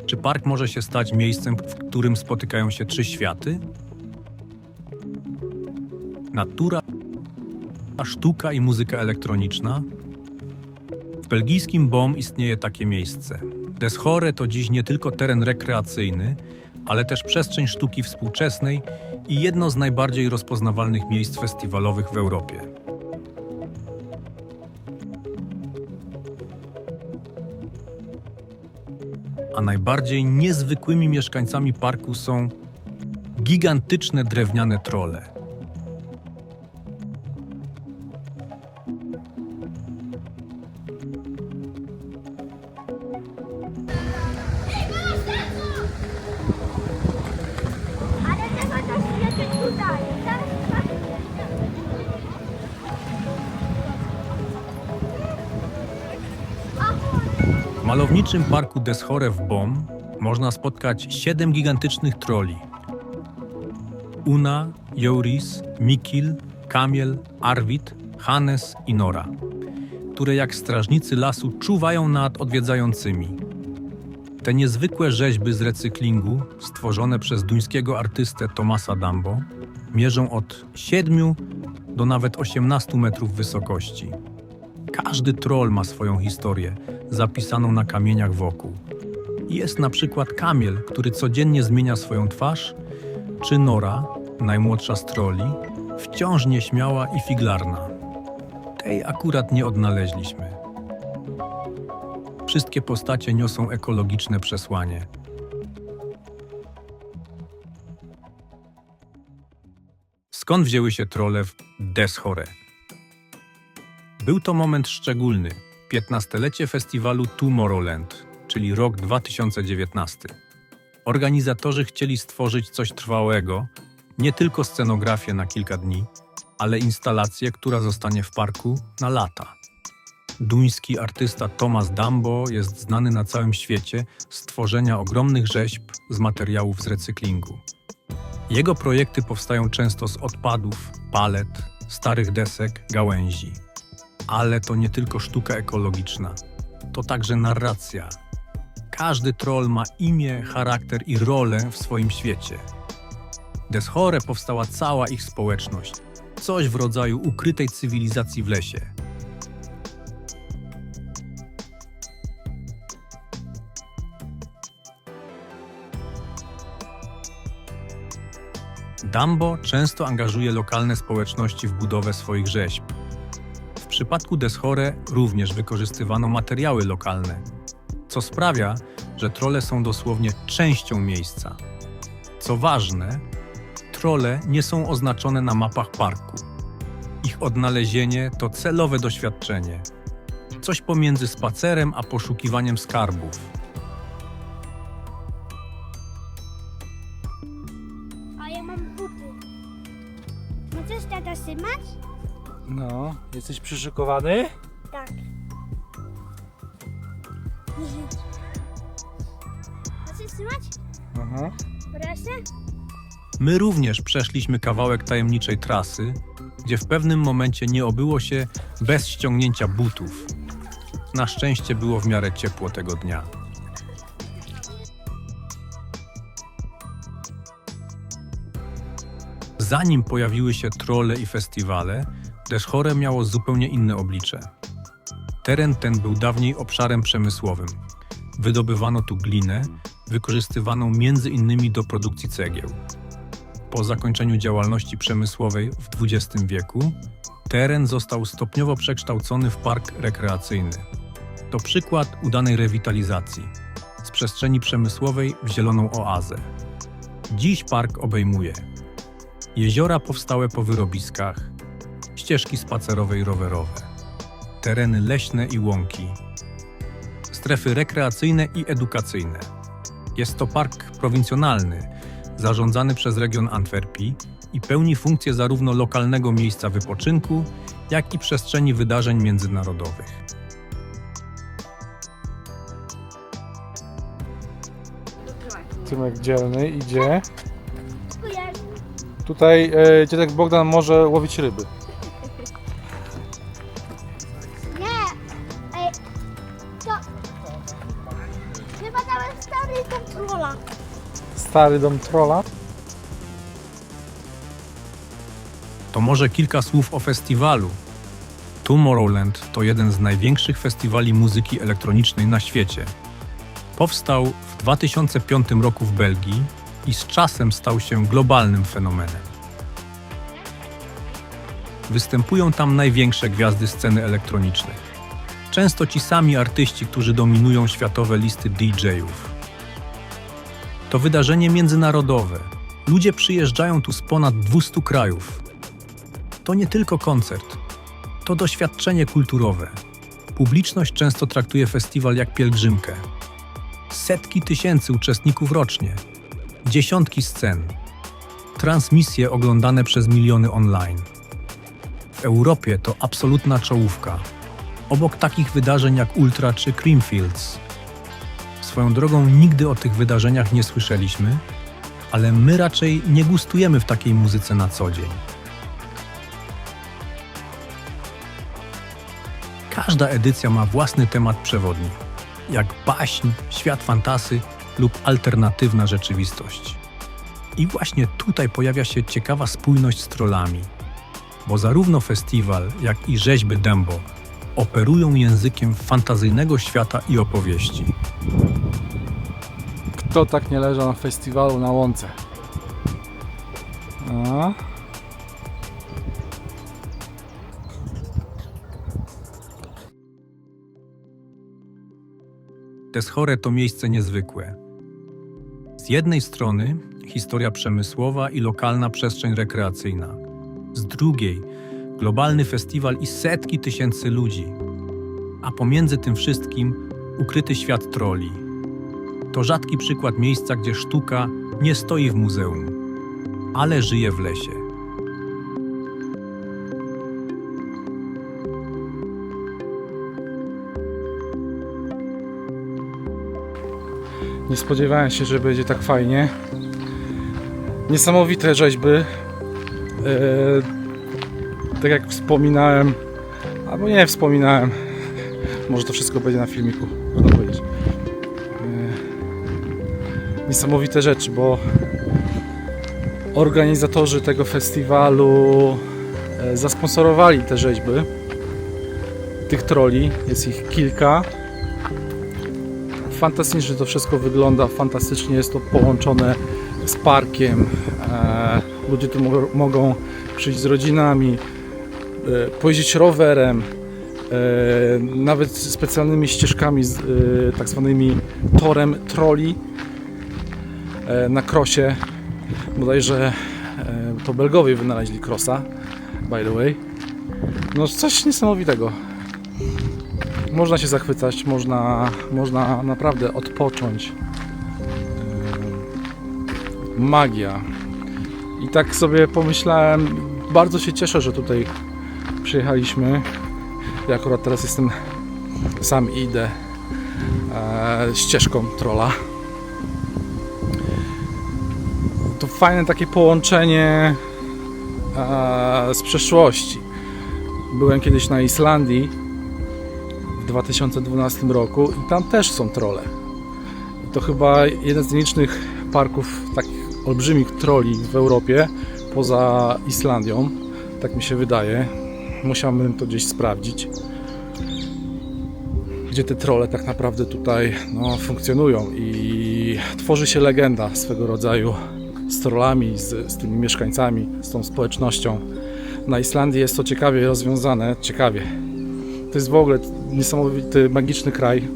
Czy park może się stać miejscem, w którym spotykają się trzy światy? Natura, sztuka i muzyka elektroniczna? W belgijskim Boom istnieje takie miejsce. Des Horre to dziś nie tylko teren rekreacyjny, ale też przestrzeń sztuki współczesnej i jedno z najbardziej rozpoznawalnych miejsc festiwalowych w Europie. A najbardziej niezwykłymi mieszkańcami parku są gigantyczne drewniane trolle. Ale tego też jedzie tutaj. W malowniczym parku Des Horre w Boom można spotkać 7 gigantycznych troli. Una, Joris, Mikil, Kamiel, Arvid, Hannes i Nora, które jak strażnicy lasu czuwają nad odwiedzającymi. Te niezwykłe rzeźby z recyklingu, stworzone przez duńskiego artystę Thomasa Dambo, mierzą od 7 do nawet 18 metrów wysokości. Każdy troll ma swoją historię, zapisaną na kamieniach wokół. Jest na przykład Kamiel, który codziennie zmienia swoją twarz, czy Nora, najmłodsza z trolli, wciąż nieśmiała i figlarna. Tej akurat nie odnaleźliśmy. Wszystkie postacie niosą ekologiczne przesłanie. Skąd wzięły się trolle w Des Horre? Był to moment szczególny, 15-lecie festiwalu Tomorrowland, czyli rok 2019. Organizatorzy chcieli stworzyć coś trwałego, nie tylko scenografię na kilka dni, ale instalację, która zostanie w parku na lata. Duński artysta Thomas Dambo jest znany na całym świecie z tworzenia ogromnych rzeźb z materiałów z recyklingu. Jego projekty powstają często z odpadów, palet, starych desek, gałęzi. Ale to nie tylko sztuka ekologiczna, to także narracja. Każdy troll ma imię, charakter i rolę w swoim świecie. Des Horre powstała cała ich społeczność, coś w rodzaju ukrytej cywilizacji w lesie. Dambo często angażuje lokalne społeczności w budowę swoich rzeźb. W przypadku Des Horre również wykorzystywano materiały lokalne, co sprawia, że trolle są dosłownie częścią miejsca. Co ważne, trolle nie są oznaczone na mapach parku. Ich odnalezienie to celowe doświadczenie. Coś pomiędzy spacerem a poszukiwaniem skarbów. A ja mam buty. Możesz tata trzymać? No, jesteś przyszykowany? Tak. Możesz trzymać? Aha. Proszę? My również przeszliśmy kawałek tajemniczej trasy, gdzie w pewnym momencie nie obyło się bez ściągnięcia butów. Na szczęście było w miarę ciepło tego dnia. Zanim pojawiły się trolle i festiwale, Des Horre miało zupełnie inne oblicze. Teren ten był dawniej obszarem przemysłowym. Wydobywano tu glinę, wykorzystywaną m.in. do produkcji cegieł. Po zakończeniu działalności przemysłowej w XX wieku, teren został stopniowo przekształcony w park rekreacyjny. To przykład udanej rewitalizacji, z przestrzeni przemysłowej w zieloną oazę. Dziś park obejmuje jeziora powstałe po wyrobiskach, ścieżki spacerowe i rowerowe, tereny leśne i łąki, strefy rekreacyjne i edukacyjne. Jest to park prowincjonalny, zarządzany przez region Antwerpii i pełni funkcję zarówno lokalnego miejsca wypoczynku, jak i przestrzeni wydarzeń międzynarodowych. Tymek dzielny idzie. Dziękuję. Tutaj dziadek Bogdan może łowić ryby. Nie. Ej, to... Chyba dałem stary kontrola. Stary dom trolla. To może kilka słów o festiwalu. Tomorrowland to jeden z największych festiwali muzyki elektronicznej na świecie. Powstał w 2005 roku w Belgii i z czasem stał się globalnym fenomenem. Występują tam największe gwiazdy sceny elektronicznej. Często ci sami artyści, którzy dominują światowe listy DJ-ów. To wydarzenie międzynarodowe. Ludzie przyjeżdżają tu z ponad 200 krajów. To nie tylko koncert, to doświadczenie kulturowe. Publiczność często traktuje festiwal jak pielgrzymkę. Setki tysięcy uczestników rocznie, dziesiątki scen, transmisje oglądane przez miliony online. W Europie to absolutna czołówka, obok takich wydarzeń jak Ultra czy Creamfields. Swoją drogą nigdy o tych wydarzeniach nie słyszeliśmy, ale my raczej nie gustujemy w takiej muzyce na co dzień. Każda edycja ma własny temat przewodni, jak baśń, świat fantasy lub alternatywna rzeczywistość. I właśnie tutaj pojawia się ciekawa spójność z trollami, bo zarówno festiwal, jak i rzeźby Dembo operują językiem fantazyjnego świata i opowieści. Kto tak nie leżał na festiwalu na łące? A? Deschore to miejsce niezwykłe. Z jednej strony historia przemysłowa i lokalna przestrzeń rekreacyjna. Z drugiej globalny festiwal i setki tysięcy ludzi. A pomiędzy tym wszystkim ukryty świat trolli. To rzadki przykład miejsca, gdzie sztuka nie stoi w muzeum, ale żyje w lesie. Nie spodziewałem się, że będzie tak fajnie. Niesamowite rzeźby. Tak jak wspominałem, albo nie wspominałem, może to wszystko będzie na filmiku, można powiedzieć. Niesamowite rzeczy, bo organizatorzy tego festiwalu zasponsorowali te rzeźby tych trolli, jest ich kilka. Fantastycznie to wszystko wygląda, fantastycznie jest to połączone z parkiem. Ludzie tu mogą przyjść z rodzinami, pojeździć rowerem, nawet specjalnymi ścieżkami, tak zwanymi torem trolli na krosie. Bodajże to Belgowie wynaleźli krosa, by the way. No coś niesamowitego. Można się zachwycać, można naprawdę odpocząć. Magia. I tak sobie pomyślałem, bardzo się cieszę, że tutaj przyjechaliśmy. Ja akurat teraz jestem, sam idę ścieżką trolla. To fajne takie połączenie z przeszłości. Byłem kiedyś na Islandii w 2012 roku i tam też są trolle. I to chyba jeden z nielicznych parków takich olbrzymich trolli w Europie, poza Islandią. Tak mi się wydaje. Musiałbym to gdzieś sprawdzić, gdzie te trolle tak naprawdę tutaj funkcjonują i tworzy się legenda swego rodzaju z trollami, z tymi mieszkańcami, z tą społecznością. Na Islandii jest to ciekawie rozwiązane. To jest w ogóle niesamowity, magiczny kraj.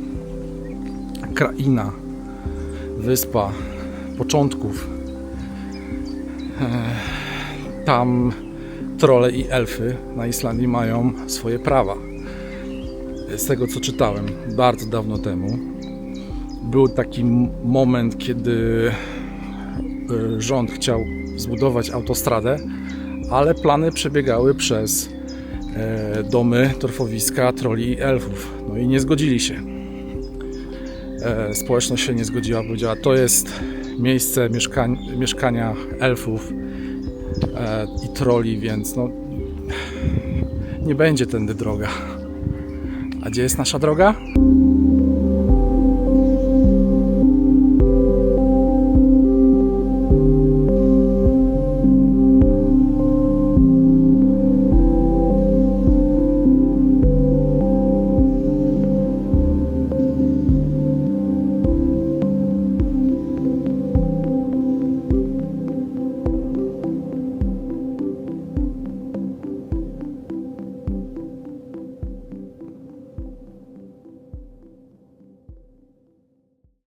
Kraina, wyspa początków. Tam trolle i elfy na Islandii mają swoje prawa. z tego co czytałem bardzo dawno temu, był taki moment, kiedy rząd chciał zbudować autostradę, ale plany przebiegały przez domy, torfowiska, troli i elfów. No i nie zgodzili się. Społeczność się nie zgodziła, powiedziała, to jest miejsce mieszkania elfów i troli, więc no, nie będzie tędy droga. A gdzie jest nasza droga?